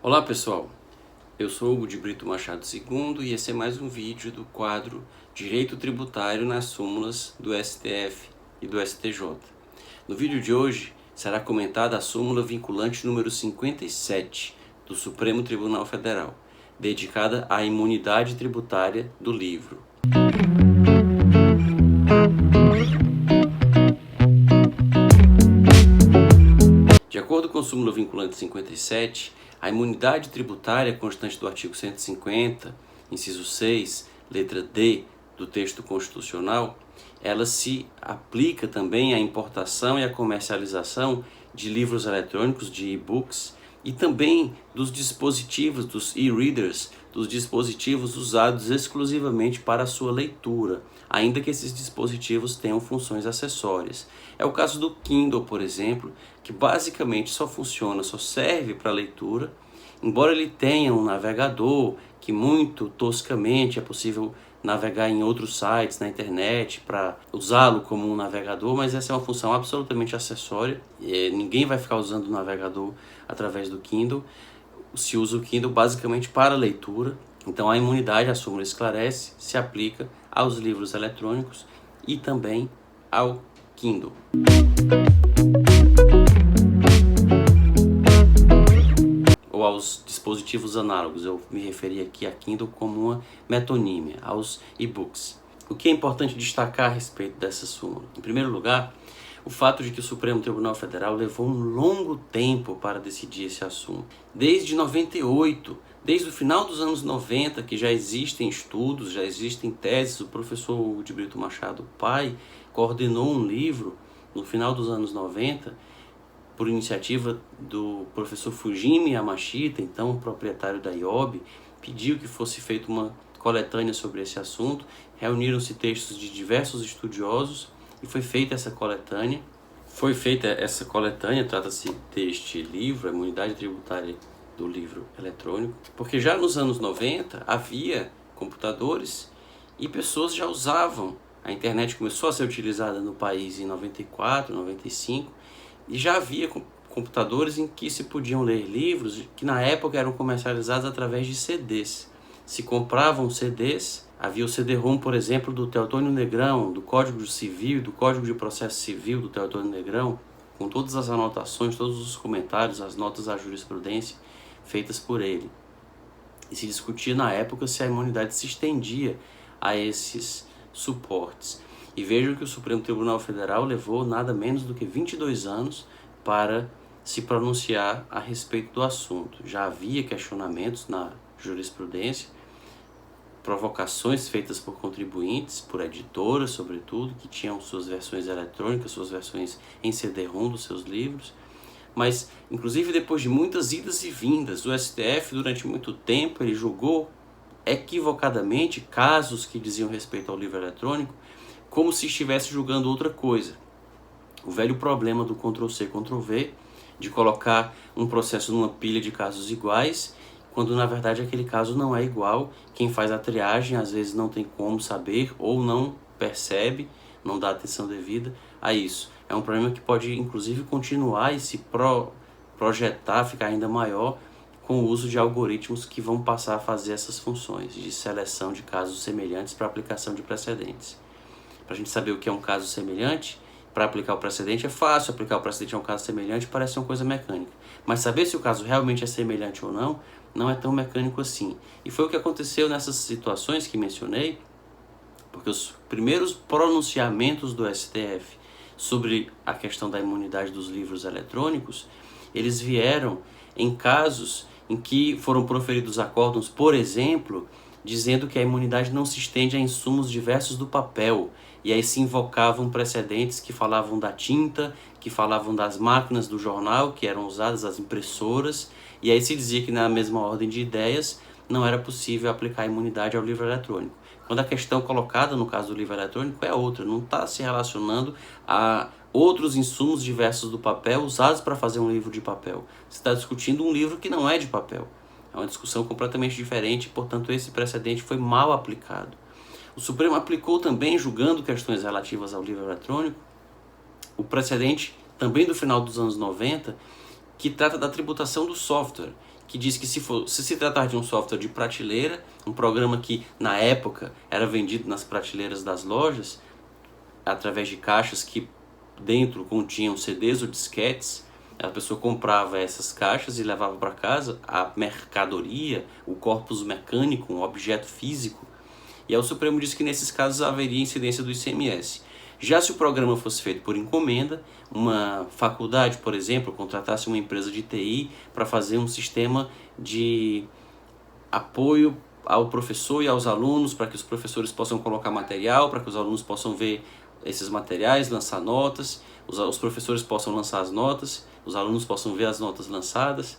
Olá pessoal, eu sou Hugo de Brito Machado II e esse é mais um vídeo do quadro Direito Tributário nas súmulas do STF e do STJ. No vídeo de hoje será comentada a súmula vinculante número 57 do Supremo Tribunal Federal, dedicada à imunidade tributária do livro. De acordo com a súmula vinculante 57, a imunidade tributária constante do artigo 150, inciso 6, letra D do texto constitucional, ela se aplica também à importação e à comercialização de livros eletrônicos, de e-books, e também dos dispositivos, dos e-readers, dos dispositivos usados exclusivamente para a sua leitura, ainda que esses dispositivos tenham funções acessórias. É o caso do Kindle, por exemplo, que basicamente só funciona, só serve para leitura, embora ele tenha um navegador que muito toscamente é possível navegar em outros sites na internet para usá-lo como um navegador, mas essa é uma função absolutamente acessória. Ninguém vai ficar usando o navegador através do Kindle. Se usa o Kindle basicamente para leitura. Então a imunidade, a súmula esclarece, se aplica aos livros eletrônicos e também ao Kindle. Ou aos dispositivos análogos, eu me referi aqui a Kindle como uma metonímia, aos e-books. O que é importante destacar a respeito dessa súmula? Em primeiro lugar, o fato de que o Supremo Tribunal Federal levou um longo tempo para decidir esse assunto. Desde 98, desde o final dos anos 90, que já existem estudos, já existem teses, o professor Hugo de Brito Machado, pai, coordenou um livro no final dos anos 90, por iniciativa do professor Fujimi Yamashita, então proprietário da IOB, pediu que fosse feita uma coletânea sobre esse assunto, reuniram-se textos de diversos estudiosos e foi feita essa coletânea. Trata-se deste livro, a imunidade tributária do livro eletrônico, porque já nos anos 90 havia computadores e pessoas já usavam. A internet começou a ser utilizada no país em 94, 95, e já havia computadores em que se podiam ler livros que na época eram comercializados através de CDs. Se compravam CDs, havia o CD-ROM, por exemplo, do Teotônio Negrão, do Código Civil, do Código de Processo Civil do Teotônio Negrão, com todas as anotações, todos os comentários, as notas à jurisprudência feitas por ele. E se discutia na época se a imunidade se estendia a esses suportes. E vejam que o Supremo Tribunal Federal levou nada menos do que 22 anos para se pronunciar a respeito do assunto. Já havia questionamentos na jurisprudência, provocações feitas por contribuintes, por editoras, sobretudo, que tinham suas versões eletrônicas, suas versões em CD-ROM dos seus livros. Mas, inclusive, depois de muitas idas e vindas, o STF, durante muito tempo, ele julgou equivocadamente casos que diziam respeito ao livro eletrônico, como se estivesse julgando outra coisa. O velho problema do Ctrl-C, Ctrl-V, de colocar um processo numa pilha de casos iguais, quando na verdade aquele caso não é igual. Quem faz a triagem às vezes não tem como saber ou não percebe, não dá atenção devida a isso. É um problema que pode inclusive continuar e se projetar, ficar ainda maior com o uso de algoritmos que vão passar a fazer essas funções de seleção de casos semelhantes para aplicação de precedentes. Para a gente saber o que é um caso semelhante, para aplicar o precedente é fácil, aplicar o precedente a um caso semelhante parece uma coisa mecânica. Mas saber se o caso realmente é semelhante ou não, não é tão mecânico assim. E foi o que aconteceu nessas situações que mencionei, porque os primeiros pronunciamentos do STF sobre a questão da imunidade dos livros eletrônicos, eles vieram em casos em que foram proferidos acórdãos, por exemplo, dizendo que a imunidade não se estende a insumos diversos do papel, e aí se invocavam precedentes que falavam da tinta, que falavam das máquinas do jornal, que eram usadas, as impressoras, e aí se dizia que na mesma ordem de ideias não era possível aplicar a imunidade ao livro eletrônico. Quando a questão colocada no caso do livro eletrônico é outra, não está se relacionando a outros insumos diversos do papel usados para fazer um livro de papel. Você está discutindo um livro que não é de papel. É uma discussão completamente diferente, portanto esse precedente foi mal aplicado. O Supremo aplicou também, julgando questões relativas ao livro eletrônico, o precedente também do final dos anos 90, que trata da tributação do software, que diz que se tratar de um software de prateleira, um programa que na época era vendido nas prateleiras das lojas, através de caixas que dentro continham CDs ou disquetes, a pessoa comprava essas caixas e levava para casa a mercadoria, o corpus mecânico, um objeto físico. E aí o Supremo disse que nesses casos haveria incidência do ICMS. Já se o programa fosse feito por encomenda, uma faculdade, por exemplo, contratasse uma empresa de TI para fazer um sistema de apoio ao professor e aos alunos, para que os professores possam colocar material, para que os alunos possam ver esses materiais, lançar notas, os professores possam lançar as notas, os alunos possam ver as notas lançadas.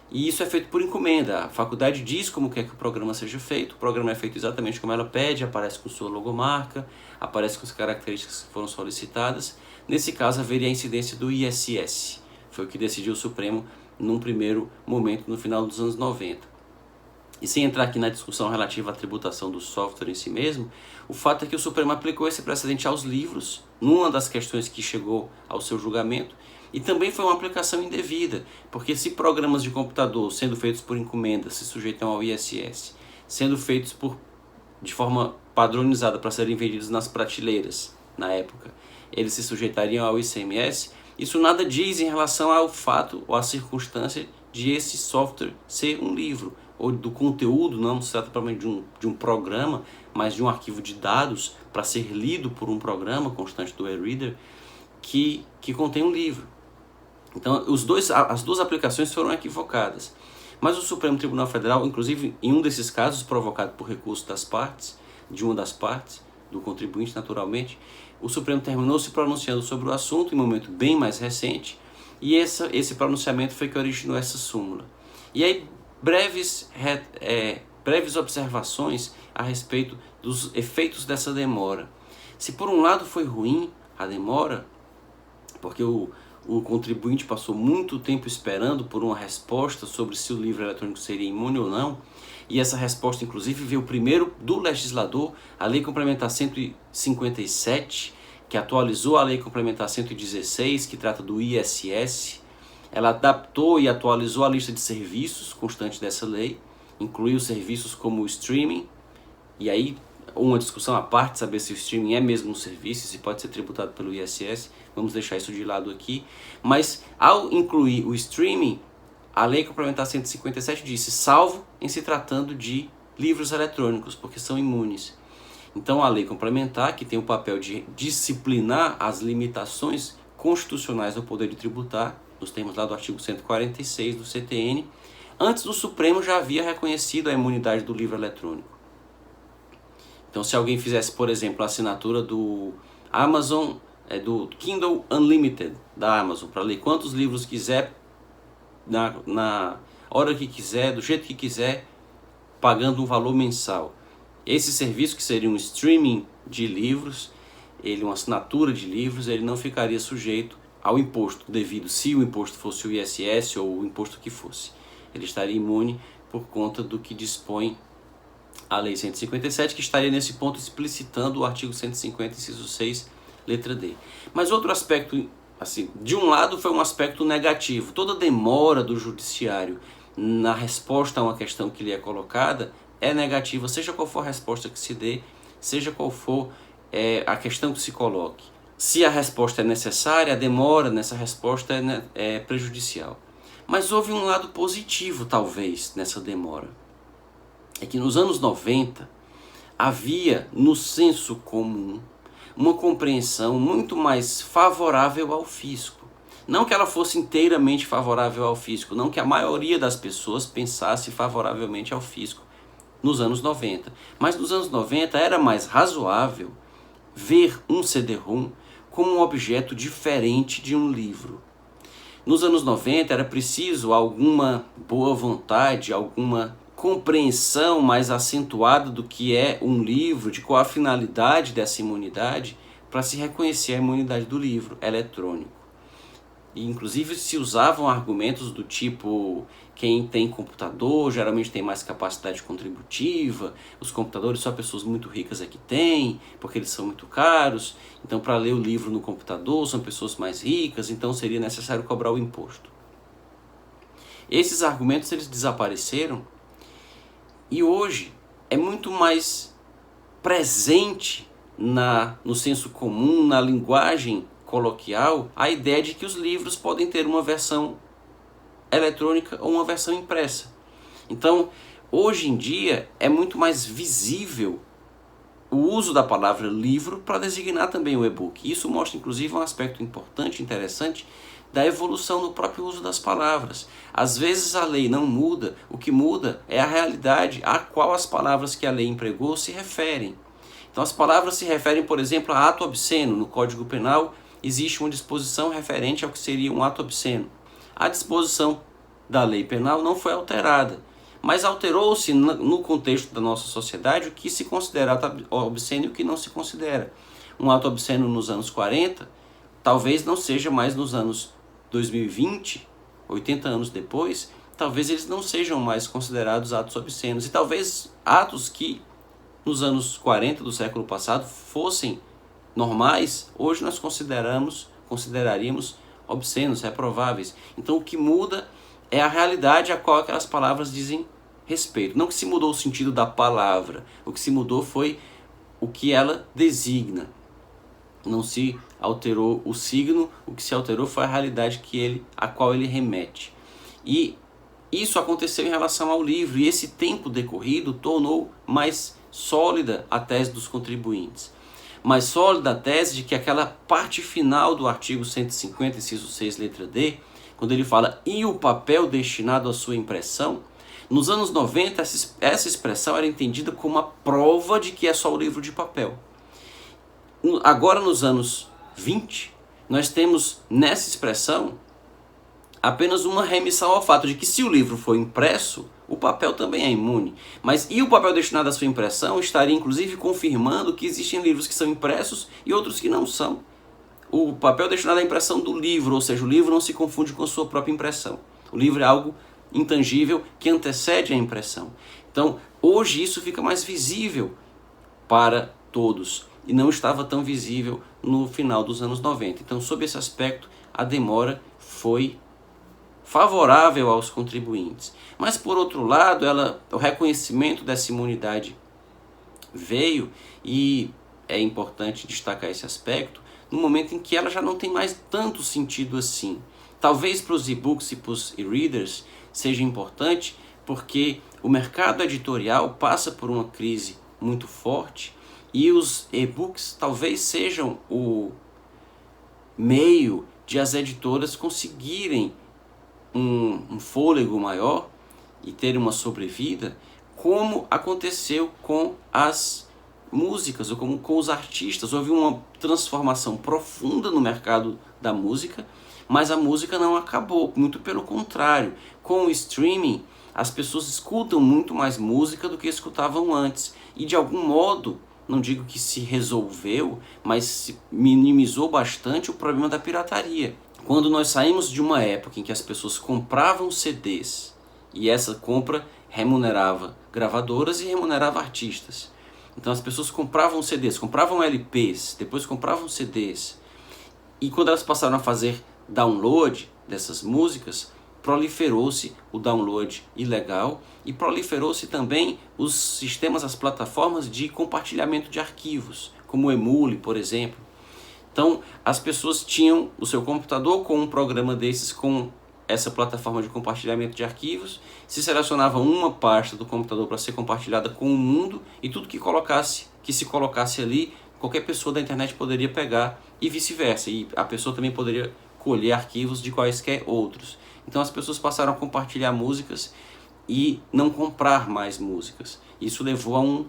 E isso é feito por encomenda. A faculdade diz como quer que o programa seja feito. O programa é feito exatamente como ela pede, aparece com sua logomarca, aparece com as características que foram solicitadas. Nesse caso, haveria a incidência do ISS. Foi o que decidiu o Supremo num primeiro momento, no final dos anos 90. E sem entrar aqui na discussão relativa à tributação do software em si mesmo, o fato é que o Supremo aplicou esse precedente aos livros, numa das questões que chegou ao seu julgamento, e também foi uma aplicação indevida, porque se programas de computador, sendo feitos por encomenda, se sujeitam ao ISS, sendo feitos de forma padronizada para serem vendidos nas prateleiras, na época, eles se sujeitariam ao ICMS, isso nada diz em relação ao fato ou à circunstância de esse software ser um livro, ou do conteúdo, não se trata provavelmente de um programa, mas de um arquivo de dados para ser lido por um programa constante do e-reader que contém um livro. Então as duas aplicações foram equivocadas. Mas o Supremo Tribunal Federal, inclusive em um desses casos provocado por recurso das partes, de uma das partes, do contribuinte naturalmente, o Supremo terminou se pronunciando sobre o assunto em um momento bem mais recente, e esse pronunciamento foi que originou essa súmula. E aí, breves observações a respeito dos efeitos dessa demora. Se por um lado foi ruim a demora, porque o contribuinte passou muito tempo esperando por uma resposta sobre se o livro eletrônico seria imune ou não, e essa resposta inclusive veio primeiro do legislador, a Lei Complementar 157, que atualizou a Lei Complementar 116, que trata do ISS. Ela adaptou e atualizou a lista de serviços constante dessa lei, incluiu serviços como o streaming, e aí uma discussão à parte, saber se o streaming é mesmo um serviço, se pode ser tributado pelo ISS, vamos deixar isso de lado aqui. Mas ao incluir o streaming, a Lei Complementar 157 disse, salvo em se tratando de livros eletrônicos, porque são imunes. Então a Lei Complementar, que tem o papel de disciplinar as limitações constitucionais do poder de tributar, nos termos lá do artigo 146 do CTN, antes do Supremo já havia reconhecido a imunidade do livro eletrônico. Então se alguém fizesse, por exemplo, a assinatura do Amazon, do Kindle Unlimited da Amazon, para ler quantos livros quiser, na hora que quiser, do jeito que quiser, pagando um valor mensal. Esse serviço, que seria um streaming de livros, uma assinatura de livros, ele não ficaria sujeito ao imposto devido, se o imposto fosse o ISS ou o imposto que fosse. Ele estaria imune por conta do que dispõe a Lei 157, que estaria nesse ponto explicitando o artigo 150, inciso 6, letra D. Mas outro aspecto, assim, de um lado foi um aspecto negativo. Toda demora do judiciário na resposta a uma questão que lhe é colocada é negativa, seja qual for a resposta que se dê, seja qual for a questão que se coloque. Se a resposta é necessária, a demora nessa resposta é prejudicial. Mas houve um lado positivo, talvez, nessa demora. É que nos anos 90 havia no senso comum uma compreensão muito mais favorável ao fisco. Não que ela fosse inteiramente favorável ao fisco, não que a maioria das pessoas pensasse favoravelmente ao fisco nos anos 90. Mas nos anos 90 era mais razoável ver um CD-ROM como um objeto diferente de um livro. Nos anos 90 era preciso alguma boa vontade, alguma compreensão mais acentuada do que é um livro, de qual a finalidade dessa imunidade, para se reconhecer a imunidade do livro eletrônico. E, inclusive, se usavam argumentos do tipo: quem tem computador geralmente tem mais capacidade contributiva, os computadores só pessoas muito ricas é que têm, porque eles são muito caros, então para ler o livro no computador são pessoas mais ricas, então seria necessário cobrar o imposto. Esses argumentos eles desapareceram e hoje é muito mais presente no senso comum, na linguagem coloquial, a ideia de que os livros podem ter uma versão eletrônica ou uma versão impressa. Então, hoje em dia é muito mais visível o uso da palavra livro para designar também o e-book. Isso mostra inclusive um aspecto importante, interessante, da evolução no próprio uso das palavras. Às vezes a lei não muda, o que muda é a realidade a qual as palavras que a lei empregou se referem. Então as palavras se referem, por exemplo, a ato obsceno. No Código Penal existe uma disposição referente ao que seria um ato obsceno. A disposição da lei penal não foi alterada, mas alterou-se no contexto da nossa sociedade o que se considera ato obsceno e o que não se considera. Um ato obsceno nos anos 40, talvez não seja mais nos anos 2020, 80 anos depois, talvez eles não sejam mais considerados atos obscenos. E talvez atos que nos anos 40 do século passado fossem normais, hoje nós consideraríamos obscenos, reprováveis. Então o que muda é a realidade a qual aquelas palavras dizem respeito. Não que se mudou o sentido da palavra, o que se mudou foi o que ela designa. Não se alterou o signo, o que se alterou foi a realidade a qual ele remete. E isso aconteceu em relação ao livro, e esse tempo decorrido tornou mais sólida a tese dos contribuintes. Mais sólida a tese de que aquela parte final do artigo 150, inciso 6, letra D, quando ele fala e o papel destinado à sua impressão, nos anos 90 essa expressão era entendida como a prova de que é só o livro de papel. Agora nos anos 20, nós temos nessa expressão apenas uma remissão ao fato de que se o livro for impresso, o papel também é imune. Mas e o papel destinado à sua impressão estaria inclusive confirmando que existem livros que são impressos e outros que não são. O papel destinado à impressão do livro, ou seja, o livro não se confunde com a sua própria impressão. O livro é algo intangível que antecede a impressão. Então, hoje isso fica mais visível para todos e não estava tão visível no final dos anos 90. Então, sob esse aspecto, a demora foi favorável aos contribuintes. Mas, por outro lado, o reconhecimento dessa imunidade veio, e é importante destacar esse aspecto, no momento em que ela já não tem mais tanto sentido assim. Talvez para os e-books e para os e-readers seja importante, porque o mercado editorial passa por uma crise muito forte e os e-books talvez sejam o meio de as editoras conseguirem um fôlego maior e ter uma sobrevida, como aconteceu com as músicas ou como com os artistas. Houve uma transformação profunda no mercado da música, mas a música não acabou, muito pelo contrário. Com o streaming, as pessoas escutam muito mais música do que escutavam antes, e de algum modo, não digo que se resolveu, mas se minimizou bastante o problema da pirataria. Quando nós saímos de uma época em que as pessoas compravam CDs, e essa compra remunerava gravadoras e remunerava artistas. Então as pessoas compravam CDs, compravam LPs, depois compravam CDs. E quando elas passaram a fazer download dessas músicas, proliferou-se o download ilegal e proliferou-se também os sistemas, as plataformas de compartilhamento de arquivos, como o Emule, por exemplo. Então as pessoas tinham o seu computador com um programa desses, com essa plataforma de compartilhamento de arquivos, se selecionava uma pasta do computador para ser compartilhada com o mundo, e tudo que se colocasse ali, qualquer pessoa da internet poderia pegar, e vice-versa, e a pessoa também poderia colher arquivos de quaisquer outros. Então as pessoas passaram a compartilhar músicas e não comprar mais músicas. Isso levou a um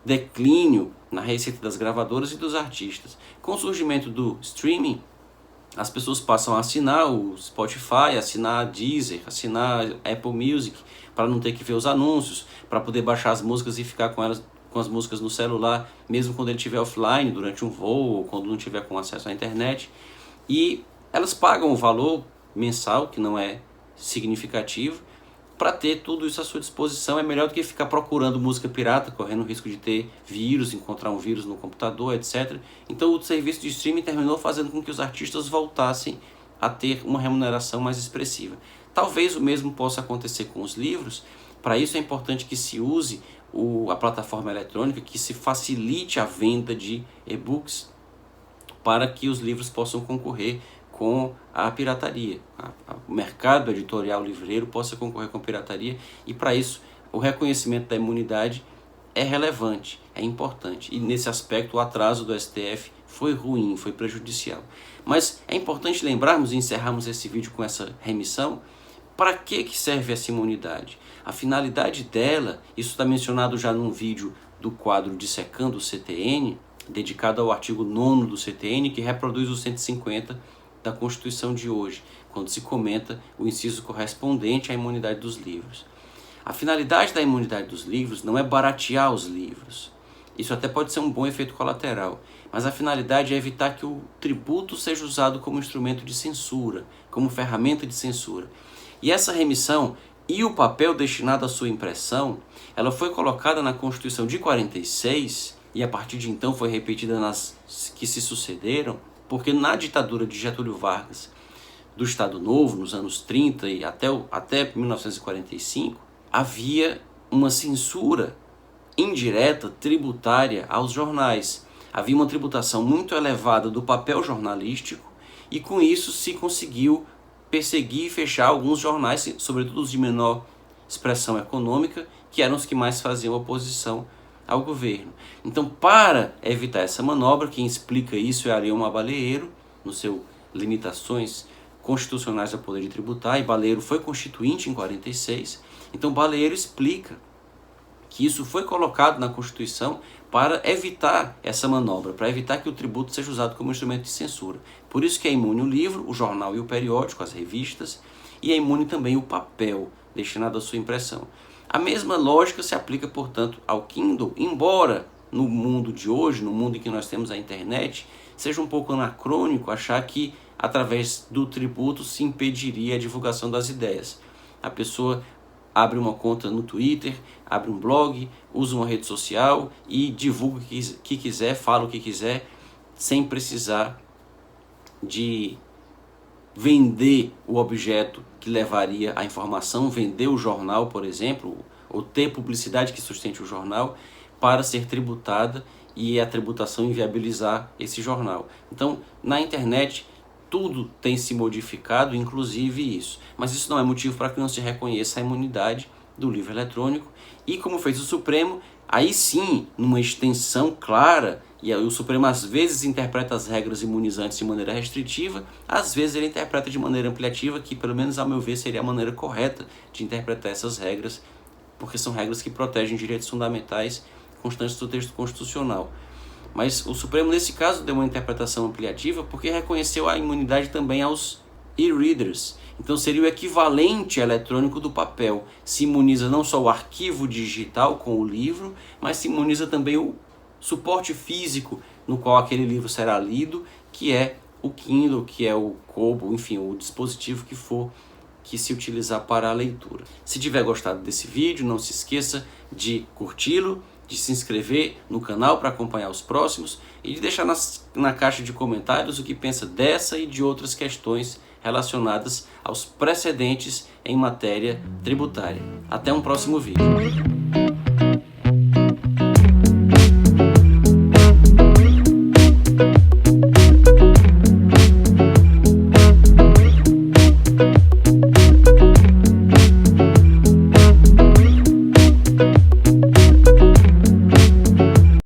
declínio na receita das gravadoras e dos artistas. Com o surgimento do streaming, as pessoas passam a assinar o Spotify, assinar a Deezer, assinar a Apple Music, para não ter que ver os anúncios, para poder baixar as músicas e ficar com as músicas no celular, mesmo quando ele estiver offline, durante um voo, ou quando não tiver com acesso à internet. E elas pagam o valor mensal, que não é significativo, para ter tudo isso à sua disposição. É melhor do que ficar procurando música pirata, correndo o risco de ter vírus, encontrar um vírus no computador, etc. Então o serviço de streaming terminou fazendo com que os artistas voltassem a ter uma remuneração mais expressiva. Talvez o mesmo possa acontecer com os livros. Para isso é importante que se use a plataforma eletrônica, que se facilite a venda de e-books para que os livros possam concorrer com a pirataria. O mercado editorial livreiro possa concorrer com a pirataria, e para isso o reconhecimento da imunidade é relevante, é importante. E nesse aspecto o atraso do STF foi ruim, foi prejudicial. Mas é importante lembrarmos e encerrarmos esse vídeo com essa remissão. Para que serve essa imunidade? A finalidade dela, isso está mencionado já num vídeo do quadro Dissecando o CTN, dedicado ao artigo 9º do CTN, que reproduz o 150 da Constituição de hoje, quando se comenta o inciso correspondente à imunidade dos livros. A finalidade da imunidade dos livros não é baratear os livros. Isso até pode ser um bom efeito colateral, mas a finalidade é evitar que o tributo seja usado como instrumento de censura, como ferramenta de censura. E essa remissão e o papel destinado à sua impressão, ela foi colocada na Constituição de 46 e a partir de então foi repetida nas que se sucederam, porque na ditadura de Getúlio Vargas, do Estado Novo, nos anos 30 e até 1945, havia uma censura indireta, tributária aos jornais. Havia uma tributação muito elevada do papel jornalístico e com isso se conseguiu perseguir e fechar alguns jornais, sobretudo os de menor expressão econômica, que eram os que mais faziam oposição ao governo. Então, para evitar essa manobra, quem explica isso é Arielmo Baleiro, no seu Limitações Constitucionais ao Poder de Tributar, e Baleiro foi constituinte em 46. Então, Baleiro explica que isso foi colocado na Constituição para evitar essa manobra, para evitar que o tributo seja usado como instrumento de censura. Por isso que é imune o livro, o jornal e o periódico, as revistas, e é imune também o papel destinado à sua impressão. A mesma lógica se aplica, portanto, ao Kindle, embora no mundo de hoje, no mundo em que nós temos a internet, seja um pouco anacrônico achar que através do tributo se impediria a divulgação das ideias. A pessoa abre uma conta no Twitter, abre um blog, usa uma rede social e divulga o que quiser, fala o que quiser, sem precisar de vender o objeto que levaria a informação, vender o jornal, por exemplo, ou ter publicidade que sustente o jornal para ser tributada e a tributação inviabilizar esse jornal. Então, na internet, tudo tem se modificado, inclusive isso. Mas isso não é motivo para que não se reconheça a imunidade do livro eletrônico. E como fez o Supremo, aí sim, numa extensão clara, e o Supremo às vezes interpreta as regras imunizantes de maneira restritiva, às vezes ele interpreta de maneira ampliativa, que pelo menos ao meu ver seria a maneira correta de interpretar essas regras, porque são regras que protegem direitos fundamentais constantes do texto constitucional. Mas o Supremo, nesse caso, deu uma interpretação ampliativa porque reconheceu a imunidade também aos e-readers. Então seria o equivalente eletrônico do papel. Se imuniza não só o arquivo digital com o livro, mas se imuniza também o suporte físico no qual aquele livro será lido, que é o Kindle, que é o Kobo, enfim, o dispositivo que for que se utilizar para a leitura. Se tiver gostado desse vídeo, não se esqueça de curti-lo, de se inscrever no canal para acompanhar os próximos e de deixar na caixa de comentários o que pensa dessa e de outras questões relacionadas aos precedentes em matéria tributária. Até um próximo vídeo.